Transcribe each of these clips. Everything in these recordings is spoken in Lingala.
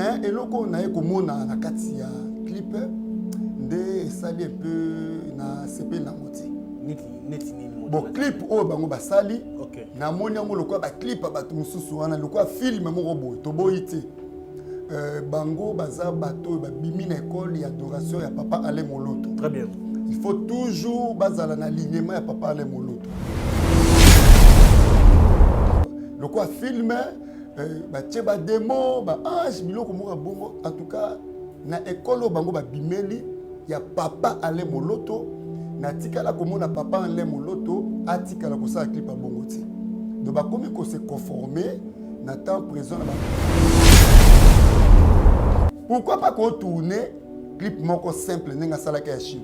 mais eloko na ekomona na kati ya clip nde sali un peu na CP na moti bon clip oyo bango basali namoni yango lokola baclip bato mosusu wana lokola filme moko boye toboyi te bango baza bato babimi na école ya adoration ya papa Alain Moloto. Très bien. Il faut toujours bazala na alignement ya papa Alain Moloto. Lokola filme batie ba démo ba ange biloko moko bongo en tout cas na école bango babimeli ya papa Alain Moloto na tikala komona papa Alain Moloto atikala kosala clip ya bongo ti. Donc bakomi ko se conformer na temps présent na pourquoi pas qu'on tourne clip moko simple nenga sala ka chilo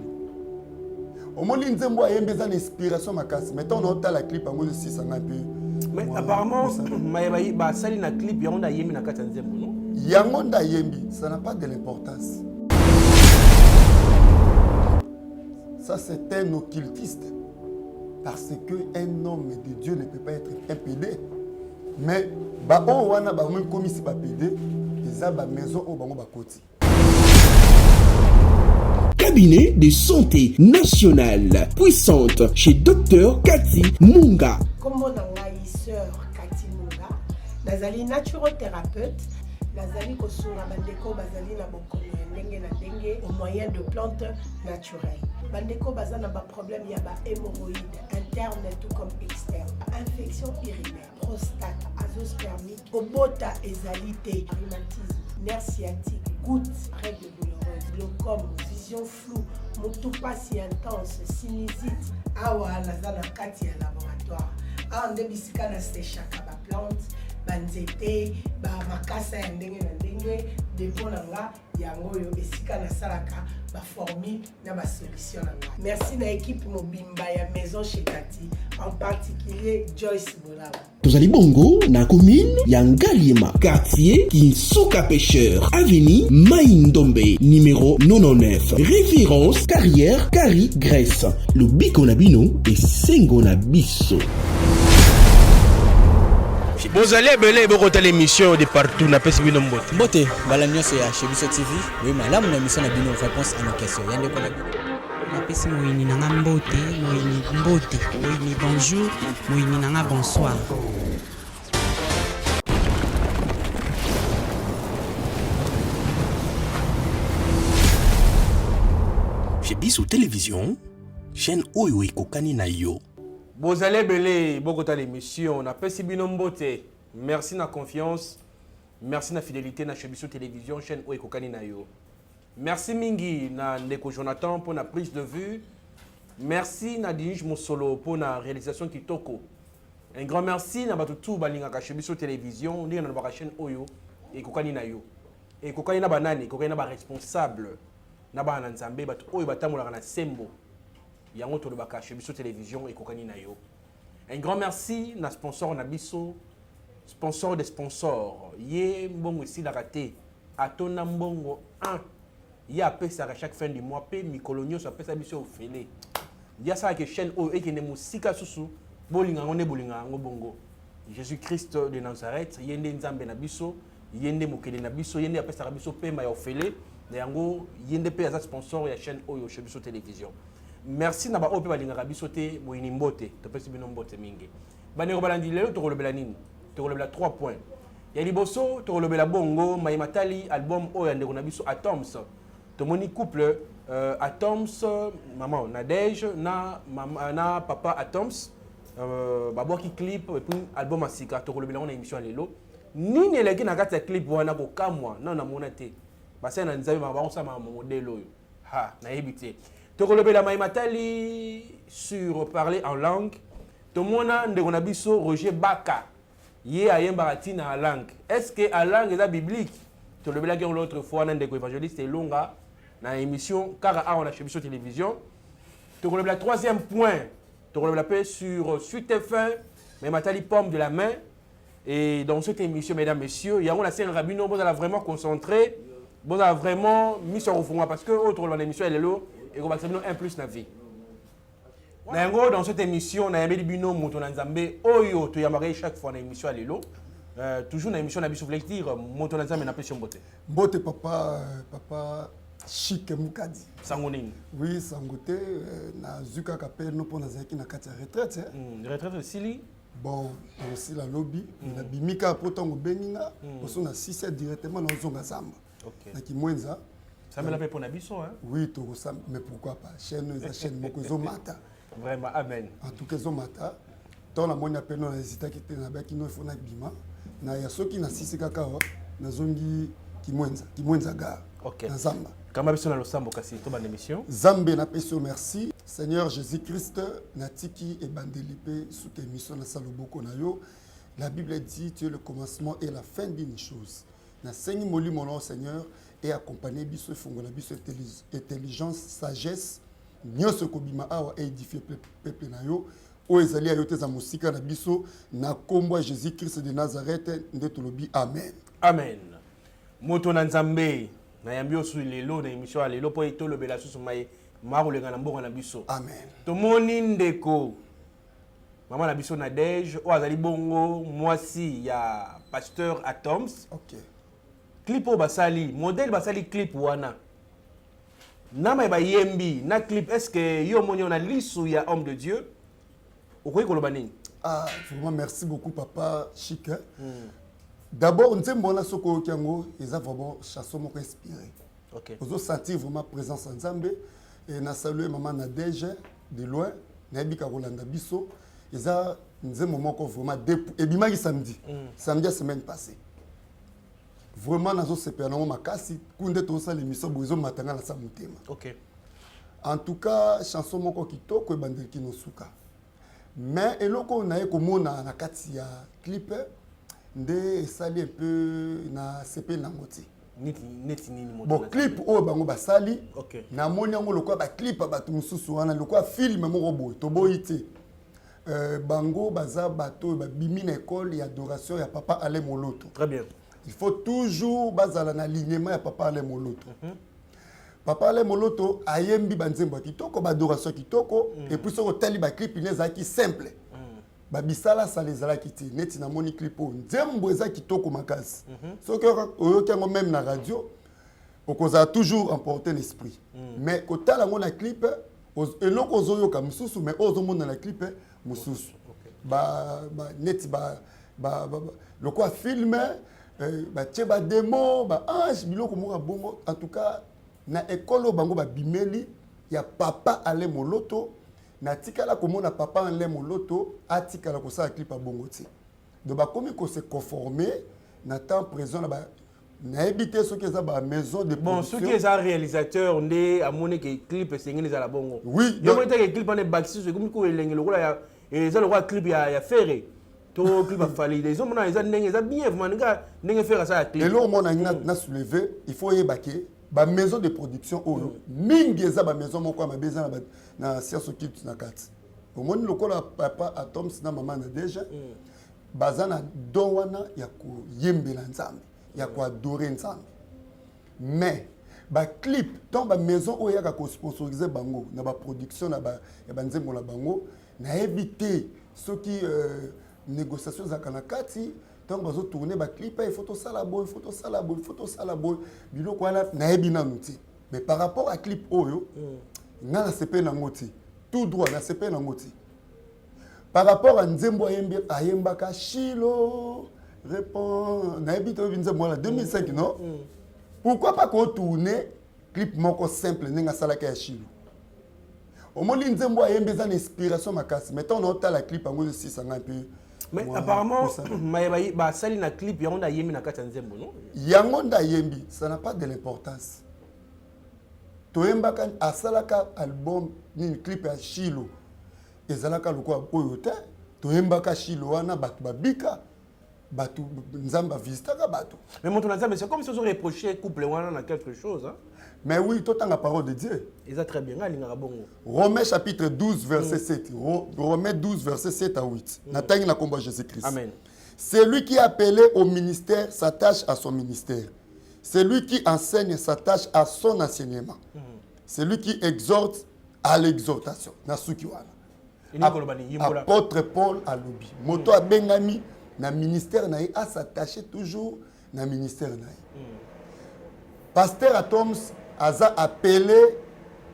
omoni nzembo ayembe za inspiration makasi mais tant on a la clip ngo 600 peu mais apparemment mayebayi ba sali na clip yango nda yembi na kati nzembo non yango nda yembi ça n'a pas de l'importance ça c'est un occultiste parce que un homme de Dieu ne peut pas être un pédé mais ba o wana ba même comme si ba pédé ba maison au bango bakoti. Cabinet de santé nationale puissante chez Dr Cathy Munga. Comme on a sœur Cathy Munga, nazali naturothérapeute, nazali kosura bandeko bazali na bokono ndenge na ndenge au moyen de plantes naturelles. Bandeko bazana ba problème ya ba hémorroïdes interne tout comme externe, infection urinaire, prostate, azoospermie, obota ezalité, rhumatisme, nerf sciatique, gouttes, règles douloureuses, glaucome, vision floue, motopa si intense, sinusite, awa nazana kati ya laboratoire. Awa nde bisika na séchaka ba plante, banzete, ba makasa ya ndenge na ndenge, depo na nga yango yo esika na salaka ba formule na ba solution na nga. Merci na équipe mobimba ya maison chez Cathy, en particulier Joyce Bolaba. Tozali bongo na commune ya Ngaliema, quartier Kinsuka Pêcheur, avenue Maïndombe, numéro 99. Référence carrière Kari Grèce. Le biko na bino et sengo na biso. Vous allez belé beaucoup de l'émission de partout na pesi bino mbote. Mbote balanyo c'est à Chebiso TV. Oui, madame na émission na bino réponse à nos questions. Yande ko na na pesi moyini nanga mbote, moyini mbote, moyini bonjour, moyini nanga bonsoir. Chebiso Télévision, chaîne oyo ekokani na yo. Vous allez belé beaucoup de l'émission na pesi bino mbote. Merci na confiance. Merci na fidélité na Chebiso Télévision, chaîne oyo ekokani na yo. Merci mingi na Ndeko Jonathan pour la prise de vue. Merci na Dinj Mosolo pour la réalisation kitoko. Un grand merci na batutu balinga ka Chebiso Télévision, ni na ba chaîne oyo ekokani na yo. Ekokani na banani, ekokani na ba responsable na ba nzambe batu oyo batamola na sembo. Yango to lobaka Chebiso Télévision ekokani na yo. Un grand merci na sponsor na biso, sponsor des sponsors. Ye mbongo ici la raté. Atona mbongo 1. Il y a à chaque fin du mois, pe mikolonio so pesa biso ofele. Il y a ça que chaîne o et que ne musika susu bolinga ngone bolinga ngo bongo. Jésus-Christ de Nazareth, yende nzambe na biso, yende mokele na biso, yende apesa biso pema ya ofele, na yango yende pe za sponsor ya chaîne oyo Chebiso Télévision. Merci na ba o pe balinga biso te boyini mbote, to pesi bino mbote mingi. Banero balandi lelo to kolobela nini? To kolobela 3 points. Ya liboso to kolobela bongo Mayimatali album oyo ndeko na biso Atoms. Tomoni couple Atoms, maman Nadège, na papa Atoms, babouaki clip et puis album à Sika, to kolobela on émission à l'élo. Ni ne leki na kata clip wana ko kamwa, non na monate. Basa na nzabi ba on sa ma modèle oyo. Ha, na ebité. To kolobela Mayimatali sur parler en langue. Tomona ndeko na biso Roger Baka. Yé ayemba tina langue. Est-ce que la langue est biblique? To kolobela ki l'autre fois na ndeko évangéliste longa. Dans l'émission car on a Chebiso Télévision. Tu relèves le 3e point. Tu relèves la paix sur Suite F1, mais Matali Pomme de la main. Et dans cette émission, mesdames, messieurs, il y a la scène Rabino, vous allez vraiment concentré, vous allez vraiment mis sur le fond parce que autre dans l'émission elle est là et on va faire 1 plus na vie. Dans cette émission, on a un bino mouton nzambe oyo to yamare chaque fois dans l'émission elle est là. toujours dans l'émission, on a voulu dire moto na nzambe na pesi mbote. Mbote papa Chic Mukadi. Sangonini. Oui, sangote na zuka kapel no pona zaki na kati ya retraite. Retraite sili. Bon, aussi la lobby, na bimika potango beninga, poso na 6 directement na zonga zamba. OK. Na kimwenza. Ça me l'a fait pour Nabiso hein. Oui, to ça mais pourquoi pas chaîne moko zomata. Vraiment amen. En tout cas zomata. Tant la moni appel na hésita ki te na ba kino fona bima. Na ya soki na 6 kaka na zongi kimwenza ga. OK. Na zamba. Kama biso na losambo kasi to ba émission. Zambe na peso merci. Seigneur Jésus-Christ, natiki et bandelipe sous tes missions na saloboko na yo. La Bible dit tu es le commencement et la fin d'une chose. Na sengi moli mon nom Seigneur et accompagner biso fongo na biso intelligence, sagesse, nyonso kobima awa et édifier peuple na yo. O ezali ayo te za musika na biso na kombo Jésus-Christ de Nazareth ndeto lobi amen. Amen. Moto na nzambe na yambi osu lelo na émission ya lelo po etolobela susu mai marulenga na mbongo na biso. Amen. Tomoni ndeko mama na biso na Dej o azali bongo mwasi ya pasteur Atoms. OK. Clip o basali modèle basali clip wana nama ba yembi na clip est-ce que yo moni on a lisu ya homme de Dieu okoyi koloba nini? Ah, vraiment merci beaucoup papa Chic. D'abord nzembo na soko kiango eza vraiment chanson moko inspiré. OK. Vous sentir vraiment présence en Nzambe et na saluer maman Nadège de loin na bika Rolanda biso eza nzembo moko vraiment et bimaki samedi. Samedi la semaine passée. Vraiment nazo sepena mo makasi kunde to sa l'émission bozo matanga na samutema. OK. En tout cas chanson moko kitoko e bandeli kinosuka. Mais eloko na ekomona na kati ya clip nde esali un peu na CP na ngoti. Neti nini moto. Bon clip o bango basali. OK. Na moni yango lokwa ba clip bato mususu wana lokwa film moko boy to boyite. Bango baza bato ba bimi na école ya adoration ya papa Alain Moloto. Très bien. Il faut toujours bazala na alignement ya papa Alain Moloto. Papa Alain Moloto ayembi banzembo kitoko ba adoration kitoko et puis soko tali ba clip ineza ki simple. Ba bisala ça les ala kiti neti na moni clip o nzembo eza kitoko makasi. Soko oyokango même na radio okoza toujours emporter l'esprit. Mais kotala ngona clip eloko ozoyoka mususu mais ozomona na clip mususu. Neti le quoi film ba démon ba ange biloko moko bongo en tout cas na école bango ba bimeli ya papa Alain Moloto na tikala komona papa Alain Moloto atikala ko sa clip a bongo ti donc ba komi ko se conformer na temps présent na ba na habité ce que ça ba maison de bon production. Ceux qui est réalisateur ndé amone que clip sengeni za la bongo oui yo monte que clip on est baxi ce comme ko elenge lokola ya et ça le roi clip ya ferré to clip a fallu les hommes na ndenge za bien vraiment nga ndenge faire ça clip et là on a na soulevé il faut yebake ba maison de production oyo mingi eza ba maison moko ma beza na science occulte na kati au moins lokola papa Atoms na maman na déjà bazana don wana ya ko yembela nzambe ya ko adorer nzambe mais ba clip dans ba maison oyo ya ko sponsoriser bango na ba production na ba ya banzembo la bango na éviter ceux qui négociations za kanakati tant bazo tourner ba clip et photo salabo biloko wana na ebina nuti mais par rapport à clip oyo nga na CP na ngoti tout droit na CP na ngoti par rapport à nzembo ayembaka Shilo répond na ebito nzembo la 2005 non pourquoi pas ko tourner clip moko simple ninga salaka ya Shilo au moins nzembo ayembeza na inspiration makasi mais tant on a la clip ngo 600 un peu. Mais apparemment, bah ça na clip yonda yembi na kati nzembo non? Yangonda yembi, ça n'a pas de l'importance. Toyembaka asalaka album ni clip ya Shilo. Ezalaka lokwa oyote, toyembaka Shilo wana batu babika, batu nzamba visitaka batu. Mais mon tonazambe c'est comme si on reprochait couple wana na quelque chose hein. Mais oui, tout en la parole de Dieu. Et ça très bien, bongo. Romains chapitre 12 verset 7. Romains 12 verset 7 à 8. Nathalie na combat Jésus-Christ. Amen. Celui qui est appelé au ministère s'attache à son ministère. Celui qui enseigne s'attache à son enseignement. Celui qui exhorte à l'exhortation. Nasuki wana. Apôtre Paul Alobi. Moto a bengami na ministère na ye à s'attacher toujours na ministère na ye. Pasteur Atoms aza appelé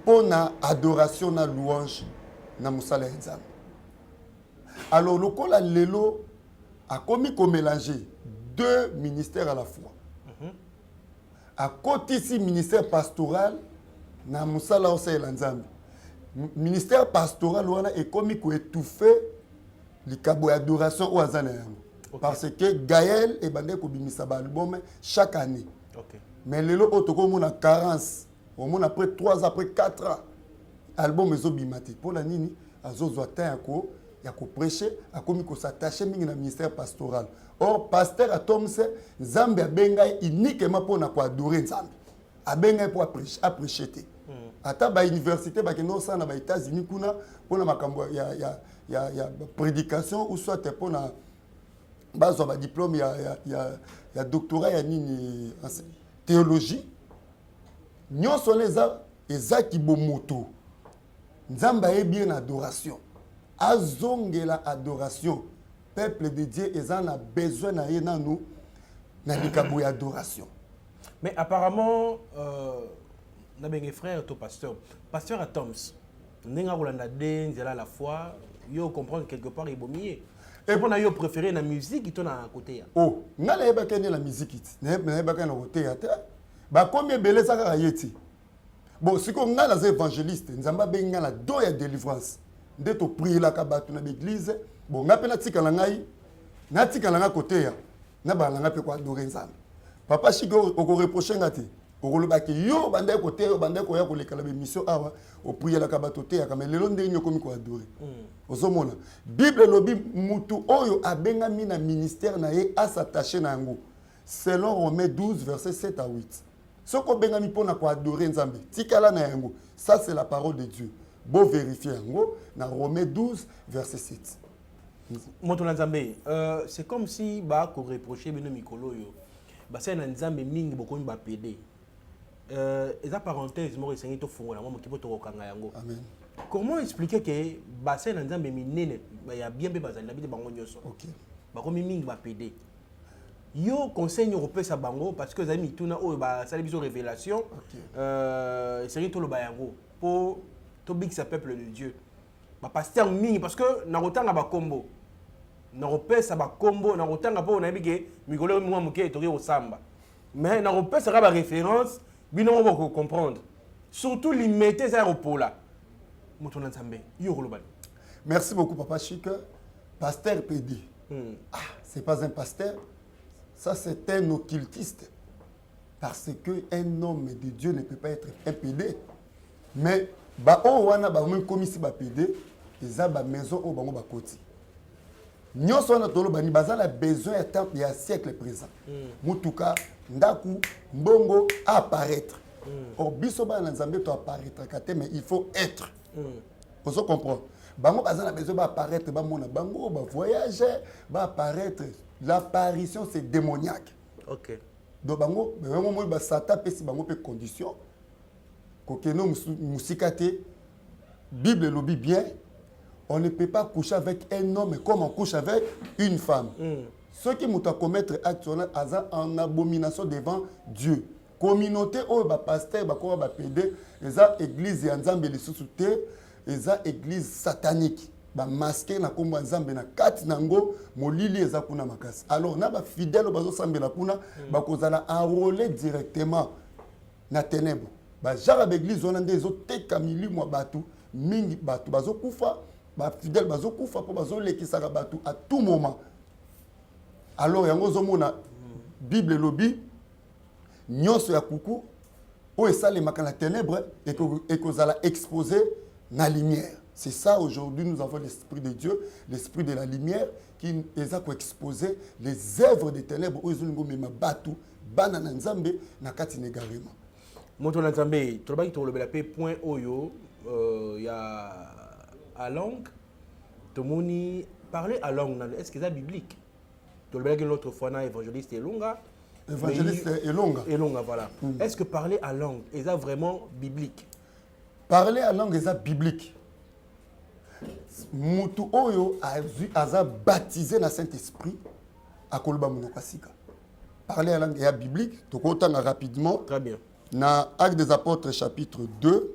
pour na adoration na louange na musala ya Nzambe. Alors lokola lelo a commis qu'on mélanger deux ministères à la fois. À côté ici ministère pastoral na musala osala Nzambe. Ministère pastoral wana est commis ko étouffer les cabo adoration au azana yango. Parce que Gaël et bande ko bimisa ba album chaque année. OK. Mais lelo otoko mona carence, au moins après 3 ans après 4 ans album ezo bimati. Pour la nini azozo atteint ko ya ko prêcher, a commis ko s'attacher mingi na ministère pastoral. Or pasteur Atomse Nzambe abenga uniquement pour na ko adorer Nzambe. Abenga pour prêcher. Ata ba université ba keno sa na ba États-Unis kuna pona makambo ya prédication ou soit pona bazo ba diplôme ya doctorat ya nini théologie. Nyonso leza ezaki bomoto. Nzamba est bien adoration. Azongela adoration. Peuple de Dieu ezan a besoin na yena nous na likabo ya adoration. Mais apparemment na bengi frère to pasteur Atoms nenga kolanda denzela la foi yo comprendre quelque part ibomié et pour na yo préféré na musique to na côté ya oh ngala yeba kene la musique na yeba kene côté ya te ba combien beleza ka yeti bon siko ngala za évangéliste nzamba benga la do ya délivrance ndeto prier la ka batu na l'église bon ngape na tika la ngai na tika la nga côté ya na ba la ngape ko adorer nzambe papa chigo oko reprocher ngati okoloba ki yo bande côté yo bande ko ya ko lekala mission awa o prier la ka bato te ya ka melelo ndenge komi ko adorer ozomona bible lobi mutu oyo abenga mina ministère na ye à s'attacher na yango selon Romains 12 verset 7 à 8 soko benga mi pona ko adorer nzambe tikala na yango ça c'est la parole de Dieu bon vérifier yango na Romains 12 verset 7 moto na nzambe c'est comme si ba ko reprocher bino mikolo yo ba c'est na nzambe mingi bokomi ba PD eza parenthèse mo resengi to fungola mo kipo to kokanga yango amen. Comment expliquer que bassin na nzambe minene ya bien be bazali na bide bango nyoso OK ba ko mingi ba PD yo conseil européen sa bango parce que zami tuna o ba sala biso révélation c'est to lo ba yango pour to big sa peuple de Dieu ba pasteur mingi parce que na rotanga ba kombo na repesa ba kombo na rotanga po na bige mikolo mwa muke to ri samba mais na repesa ba référence bino on va comprendre surtout limiter ça repos là moutona nzambe yo kolobani. Merci beaucoup papa Chic. Pasteur PD ah c'est pas un pasteur, ça c'est un occultiste parce que un homme de Dieu ne peut pas être un PD mais ba o wana ba même comme si ba PD eza ba maison o bango ba koti nyonso na tolo bani bazala besoin ya temps ya siècle présent mutuka ndaku mbongo apparaître or biso ba na nzambe to apparaître kate mais il faut être on se comprend bango bazala besoin ba apparaître ba mona bango ba voyager ba apparaître l'apparition c'est démoniaque. OK donc bango mo ba sata pesi bango pe condition ko keno musikate Bible lobi bien. On ne peut pas coucher avec un homme comme on couche avec une femme. Ceux qui m'ont commettre actuellement en abomination devant Dieu. Communauté où ba pasteur ba ko ba pédé, eza église ya Nzambe lisusu te, eza église satanique. Ba masqué na komba Nzambe na kati nango molili eza kuna makasi. Alors na ba fidèle bazo sambela kuna ba kozala enrôler directement na ténèbres. Ba jara ba église on ndezo teka milimo batu mingi batu bazo kufa. Ba fidèle bazo kufa po bazo lekisaka batu à tout moment. Alors yango zomona Bible lobi nyonso ya kuku o esale makala ténèbres et kozala exposé na lumière. C'est ça aujourd'hui nous avons l'esprit de Dieu, l'esprit de la lumière qui est à exposer les œuvres des ténèbres o ezolingo mema batu bana na Nzambe na kati négarément. Moto na Nzambe to ba ki to lobela pe point oyo ya à langue, Tomoni parler à langue, est-ce que c'est biblique? Tu le que l'autre fois, évangéliste et longa. Évangéliste et longa. Et longa, voilà. Est-ce que parler à langue, est vraiment biblique? Parler à langue, est biblique. Mutu Oyo a baptisé dans Saint-Esprit akoloba monoko asika. Parler à langue biblique, tout autant rapidement. Très bien. Dans Actes des Apôtres, chapitre 2,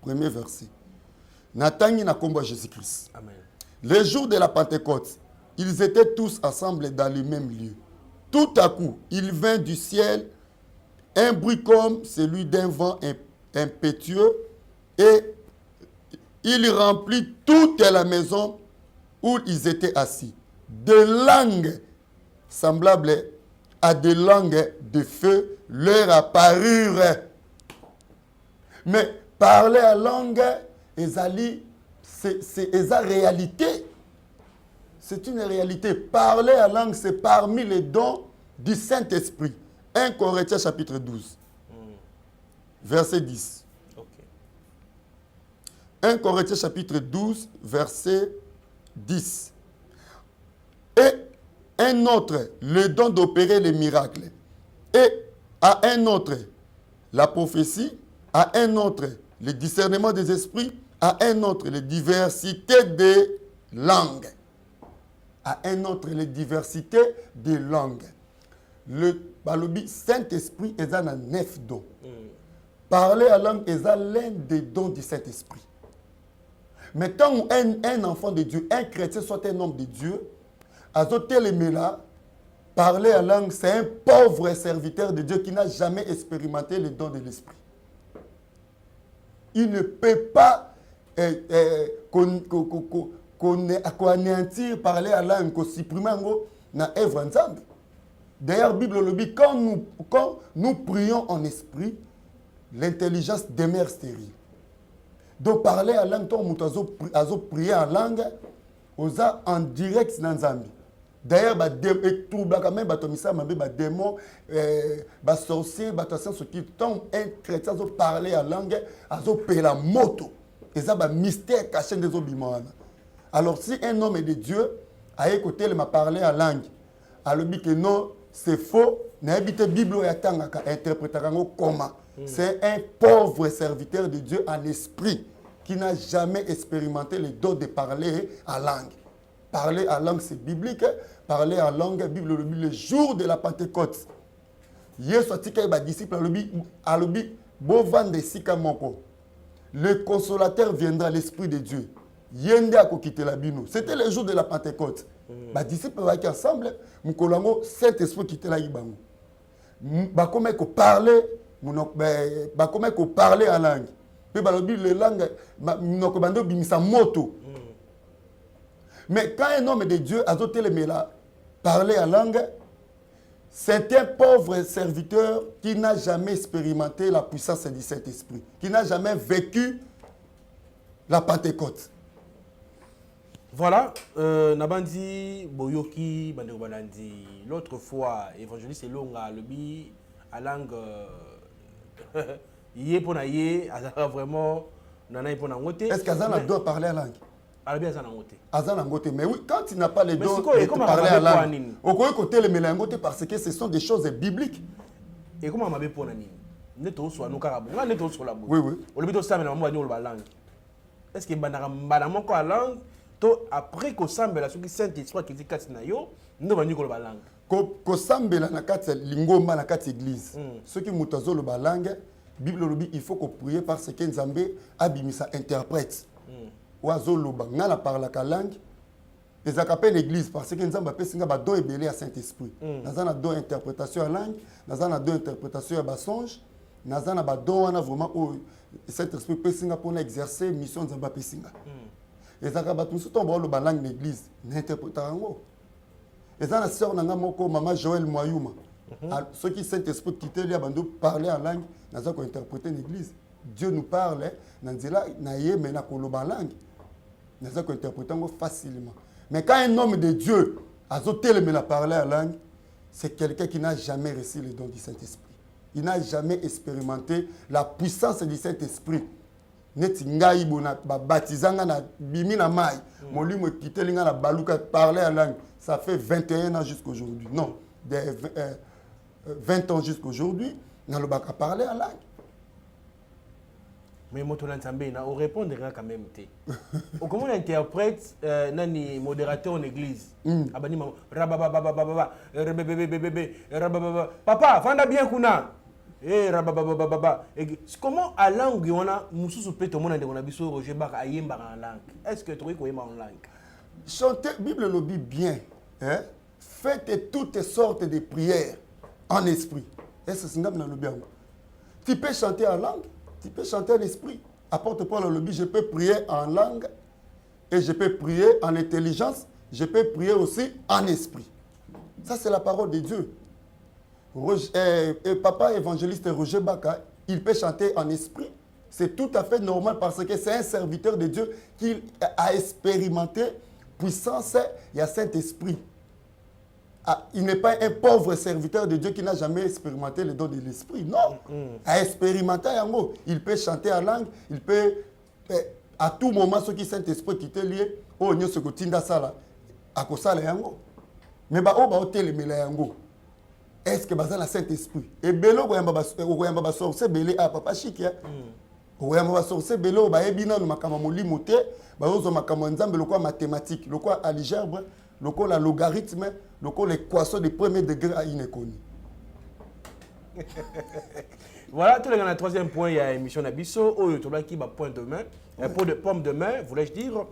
premier verset. Natangi na kombo Jésus-Christ. Amen. Les jours de la Pentecôte, ils étaient tous ensemble dans le même lieu. Tout à coup, il vint du ciel un bruit comme celui d'un vent impétueux et il remplit toute la maison où ils étaient assis. Des langues semblables à des langues de feu leur apparurent. Mais parler à langue, c'est la réalité. C'est une réalité. Parler à langue, c'est parmi les dons du Saint-Esprit. 1 Corinthiens chapitre 12, verset 10. Ok. 1 Corinthiens chapitre 12, verset 10. Et un autre, le don d'opérer les miracles. Et à un autre, la prophétie. À un autre, le discernement des esprits. À un autre, les diversités des langues. À un autre, les diversités des langues. Le Saint-Esprit est un 9 dons. Parler à langue est l'un des dons du Saint-Esprit. Mais quand un enfant de Dieu, un chrétien, soit un homme de Dieu, parler à langue, c'est un pauvre serviteur de Dieu qui n'a jamais expérimenté les dons de l'Esprit. Il ne peut pas anéantir parler à langue, qu'on supprime dans l'œuvre ensemble. D'ailleurs, la Bible le dit, quand nous prions en esprit, l'intelligence demeure stérile. Donc, parler à langue, quand nous prions en langue, on a en direct dans Zambie. D'ailleurs, les troubles, les démons, les sorciers, quand un chrétien parle en langue, ils ont payé la moto. Et ça, c'est un mystère caché des obimans. Alors, si un homme de Dieu a écouté il m'a parlé en langue, alors dit que non, c'est faux, n'a habité Bible et interprété comment. C'est un pauvre serviteur de Dieu en esprit qui n'a jamais expérimenté le don de parler en langue. Parler en langue, c'est biblique. Parler en langue, Bible le dit, le jour de la Pentecôte. Le consolateur viendra, l'Esprit de Dieu. C'était le jour de la Pentecôte. Les disciples étaient ensemble, Saint-Esprit quittait la Ibango. Comment parler en langue. Les langues, moto. Mais quand un homme de Dieu a parlé en langue, c'est un pauvre serviteur qui n'a jamais expérimenté la puissance du Saint-Esprit, qui n'a jamais vécu la Pentecôte. Voilà, Nabandi Boyoki, Bandeko Balandi, l'autre fois, évangéliste Elonga, le bi, à langue, yé pour naïe, vraiment, nana pour n'angote. Est-ce qu'Azana doit parler en langue? Mais oui, quand il n'a pas les dons de parler à la langue, on peut écouter les mélangotes parce que ce sont des choses bibliques. Et comment on m'a pour nani? Neto soit nous carabou, neto soit la bouche. Oui, oui. On le dit au samedi, on va dire la langue. Est-ce que banamon quoi langue? To après qu'on semble la souki Saint-Esprit qui dit katinayo, nous va dire la langue. Qu'on semble la nakati lingomba na kati église. Ceux qui mutazo le langue, Bible le dit, il faut qu'on prie parce que Nzambe abimisa interprète. Oiseau loba ngala parla ka langue les appelle l'église parce que nzamba pesinga ba don ebelé à Saint-Esprit nazana don interprétation à langue nazana don interprétation à songe nazana ba don wana vraiment au Saint-Esprit pesinga pour exercer mission nzamba pesinga les akaba tout tout ba loba langue l'église n'interpréta ngo ezana sœur nanga moko maman Joël Moyuma ceux qui Saint-Esprit quitter li abando parler en langue nazana ko interpréter l'église Dieu nous parle nanzela na ye mena ko loba langue nous avons interprété facilement. Mais quand un homme de Dieu a parlé en langue, c'est quelqu'un qui n'a jamais reçu le don du Saint-Esprit. Il n'a jamais expérimenté la puissance du Saint-Esprit. Netingai bona baptisanga na bimi na mai. Molimo kitelinga na baluka parler en langue. Ça fait 21 ans jusqu'à aujourd'hui. Non, 20 ans jusqu'à aujourd'hui, n'a le baka parler en langue. Mais motola nzambe na on répondra quand même té. Comment on interprète nani modérateur en église. Abani mama rabababababa rabababa. Papa, vanda bien kuna. Eh rabababababa. Comment à langue on a mususu pe to mona de on a biso Roger Baka ayemba en langue. Est-ce que tu ko yema en langue? Chantez Bible le dit bien, hein? Faites toutes sortes de prières en esprit. Est-ce que c'est dans le bien? Tu peux chanter en langue, tu peux chanter en esprit. Apporte Paul le lobby, je peux prier en langue et je peux prier en intelligence, je peux prier aussi en esprit. Ça, c'est la parole de Dieu. Papa évangéliste Roger Baka, il peut chanter en esprit. C'est tout à fait normal parce que c'est un serviteur de Dieu qui a expérimenté puissance et à Saint-Esprit. Ah, il n'est pas un pauvre serviteur de Dieu qui n'a jamais expérimenté le don de l'esprit. Non. À expérimenter, il peut chanter en langue, il peut, à tout moment, ce qui Saint-Esprit qui te lié, oh, nous, ce que tu as ça, à quoi ça, mais est-ce que c'est le Saint-Esprit? Et Bélo, c'est Bélé, ah, papa chic, c'est Bélo, mathématiques, algèbre, la logarithme, l'équation de premier degré à Inéconi. Voilà, tout le monde, le troisième point, il y a émission Nabiso, Oyo Tola qui va point de main, pot de pomme de main, voulais-je dire.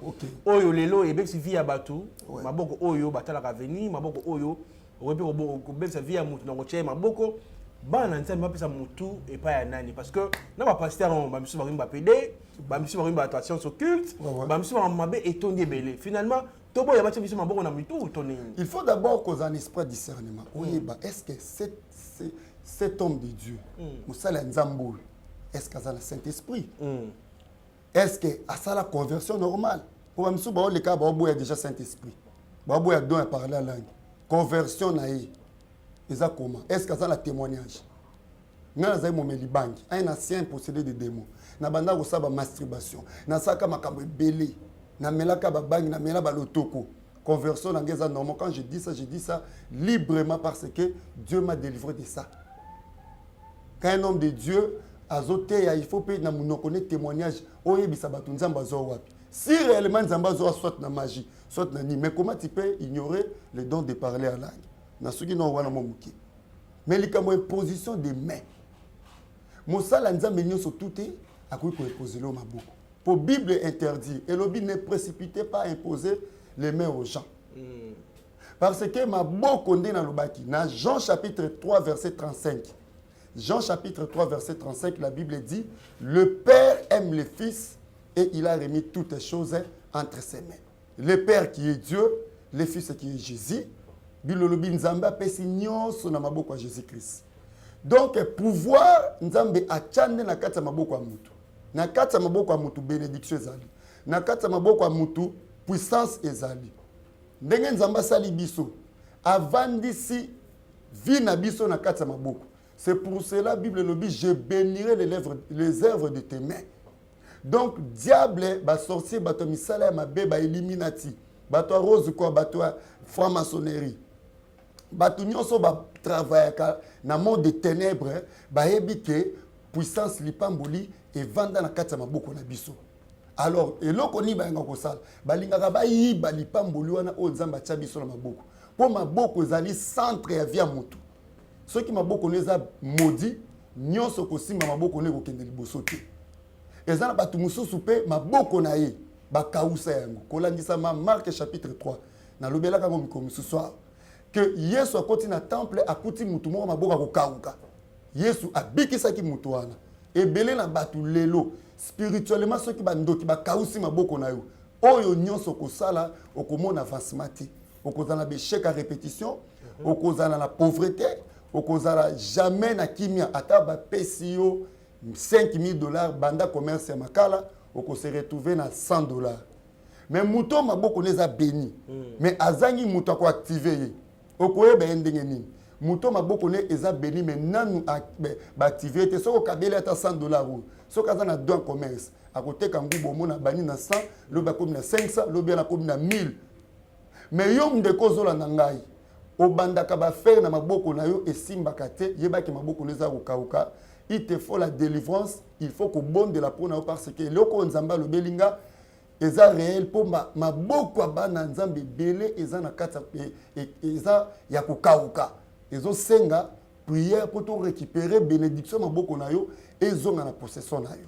Oyo Lelo, et bien si via Batou, ma boko Oyo, Batala Raveni, ma boko Oyo, bien sa vie à Moutou, Maboko, ban anza m'a pesa mutu et pas ya nani parce que na ba pasteur on ba misu ba rimba PD ba misu ba rimba attention occulte ba misu ba mabe étonné belé finalement tobo ya ba misu maboko na mutu toné. Il faut d'abord qu'on en esprit discernement. Oui, bah est-ce que cet homme de Dieu Moussala Nzamboul est-ce qu'il a le Saint-Esprit? Est-ce que à ça la conversion normale? Pour misu ba le cas ba boya déjà Saint-Esprit. Ba boya don parler la langue. Conversion naïe. Est-ce que ça a un témoignage? Nous avons un ancien possédé de démons. Nous avons une masturbation. Nous avons un belé. Nous avons un conversion normal. Quand je dis ça librement parce que Dieu m'a délivré de ça. Quand un homme de Dieu a zoté, il faut payer un témoignage. Si réellement nous avons soit la magie, soit la nuit, mais comment tu peux ignorer le don de parler à langue? Mais il y a une position de main. Mosala nzambe nyoso touté a quoi poser le maboko. Pour Bible interdit et l'obi ne précipitez pas à imposer les mains aux gens. Parce que maboko ndé na lobaki na Jean chapitre 3 verset 35. Jean chapitre 3 verset 35 la Bible dit le Père aime le Fils et il a remis toutes choses entre ses mains. Le Père qui est Dieu, le Fils qui est Jésus. Bilolobi Nzamba pesi nyonso na maboko ya Jésus-Christ. Donc pouvoir Nzambe achande na kati ya maboko ya mutu. Na kati ya maboko ya mutu bénédiction ezali. Na kati ya maboko ya mutu puissance ezali. Ndenge Nzamba sali biso avandisi vie na biso na kati ya maboko. C'est pour cela Bible lobi je bénirai les œuvres de tes mains. Donc diable ba sorcier bato misala ya mabe ba illuminati. Bato rose quoi bato franc-maçonnerie. Bato nyonso ba travailler na monde de ténèbres ba yebike puissance lipamboli et vanda na kati ya maboko na biso. Alors eloko ni ba nga ko sala balingaka ba yiba lipamboli wana o Nzamba tia biso na maboko. Po maboko ezali centre ya via mutu. Ceux qui maboko neza maudit nyonso ko simba maboko ne ko kende liboso te. Ezana bato mususu pe maboko na ye ba kausa yango. Kolandisa ma Marc chapitre 3 na lobelaka ngo mikomi ce soir. Que Yesu akoti na temple akuti mutu moko maboka kokauka. Yesu abikisaki mutu wana. Ebele na batu lelo spirituellement ceux qui bandoki bakausi maboko na yo. Oyo nyonso kosala okomona avancement te. Okozala béchec à répétition, okozala na pauvreté, okozala jamais na kimia ata ba pesi yo $5,000 banda commerce ya makala oko se retrouver na $100. Mais muto maboko neza béni. Mais azangi muto ko activer okoyeba ndenge nini muto maboko ne eza béni mais nanu ba activer te soko kabela ata $100 soko azana don commerce akoteka ngubo mona bani na 100 loba komi na 500 loba na komi na 1000 mais yo ndeko zola na ngai obandaka ba faire na maboko na yo esimbaka te yebaki maboko neza kokauka il te faut la délivrance, il faut que bonde de la pona parce que loko nzamba lo belinga eza réel pour ma beaucoup bana nzambe belé eza na kata eza ya kokauka ezo senga prière pour to récupérer bénédiction maboko na yo ezonga na possession na yo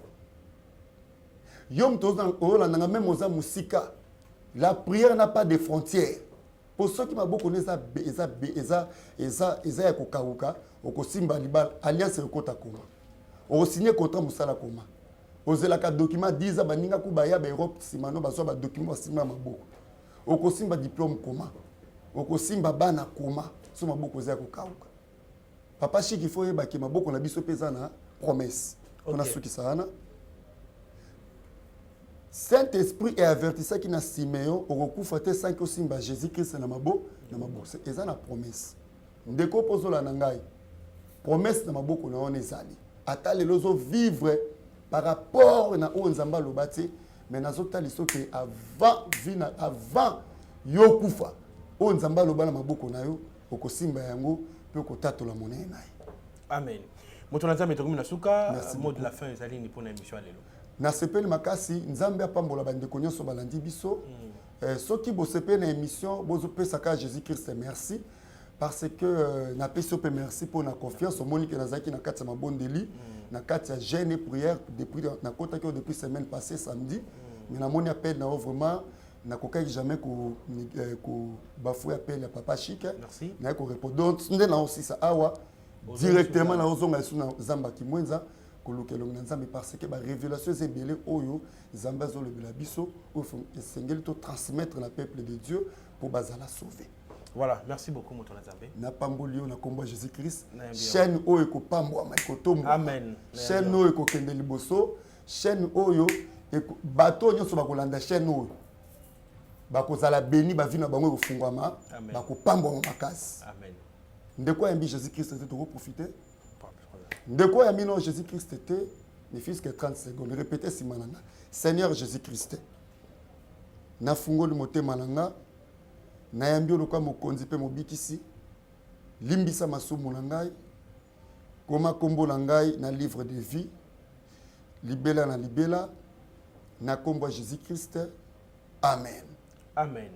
yom tozan ola na même oza musika la prière n'a pas de frontières pour ceux qui maboko neza eza ya kokauka okosimba libal alliance ekota koma osigner contrat musala koma ozelaka document 10 ans baninga kubaya ba Europe simano baso ba document basimba maboko okosimba diplôme koma okosimba bana koma so maboko za kokauka papa chiki faut yeba ke maboko na biso pesa na promesse on a soki sana Saint-Esprit est avertissant qui na Siméon okokufa te sans que osimba Jésus-Christ na maboko c'est eza na promesse ndeko pozola na ngai promesse na maboko na on ezali ata lelo zo vivre par rapport na onzamba lobati mais nazota liso que avant yokufa onzamba lobala maboko na yo okosimba yango pe kotatola monene naye. Amen. Moto na nzambe tokomi na suka mot de la fin ezali ni pona émission lelo. Na sepeli makasi nzambe apambola bandeko nyonso balandi biso soki bosepe na émission bozopesaka Jésus-Christ merci parce que na peso pe merci pour na confiance au monique nazaki na kati ya mabondeli na kati ya jeûne et prière depuis na kota ki depuis semaine passée samedi mais na moni appel na vraiment na kokai jamais ko bafouer appel ya papa chic merci na ko répondre donc ndé na aussi ça awa directement na ozonga sur na zamba kimwenza kolukelo na nzambe parce que ba révélation ebele oyo zamba zo le biso o sengeli to transmettre la peuple de Dieu pour bazala sauver. Voilà, merci beaucoup Moto Nzambe. Na pambolio na kombo Jésus-Christ. Chaîne oyo ko pambwa ma kotombo. Amen. Chaîne oyo ko kende liboso, chaîne oyo bato nyonso bakolanda chaîne oyo. Bakozala béni ba vina bango ko fungwama, bako pambwa makasi. Amen. Ndeko ya mbi Jésus-Christ te to profiter. Ndeko ya mino Jésus-Christ te ne fils que 30 secondes. Répétez simananga. Seigneur Jésus-Christ. Na fungoli motema nanga. Nayambi oloka mokonzi pe mobikisi limbisa masumu na ngai koma kombo na ngai na livre de vie libela na libela na kombo Jésus-Christ. Amen. Amen.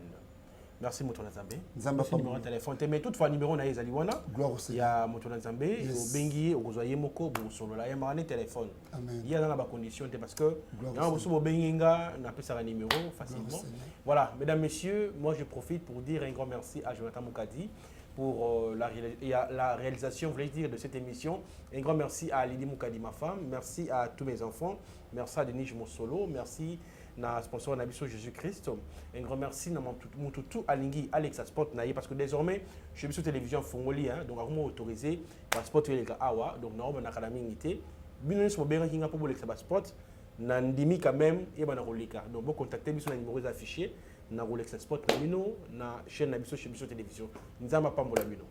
Merci Moto Nzambe. Nzamba pa numéro de téléphone mais toutefois numéro na ezali wana. Gloire au Seigneur. Ya Moto Nzambe au bengi okozwa yemoko bo solola ya mane téléphone. Amen. Il y a dans la condition parce que na bo so benginga na pesa numéro facilement. Voilà, mesdames messieurs, moi je profite pour dire un grand merci à Jonathan Moukadi pour la réalisation, voulais dire, de cette émission. Un grand merci à Lydie Moukadi, ma femme. Merci à tous mes enfants. Merci à Denis Mosolo. Merci na sponsor Nabiso Jésus-Christ. Un grand merci à Moutoutou Alingui Alexa Sport Naye parce que désormais je suis sur télévision Fongoli donc à autorisé par Sport Awa donc na on a académie unité. Bino so bien kinga pour Alexa Sport na ndimi quand même et bana rolika. Donc vous contactez biso na numéros affichés na Alexa Sport na bino na chaîne Nabiso chez Biso télévision. Nzamba pambola bino.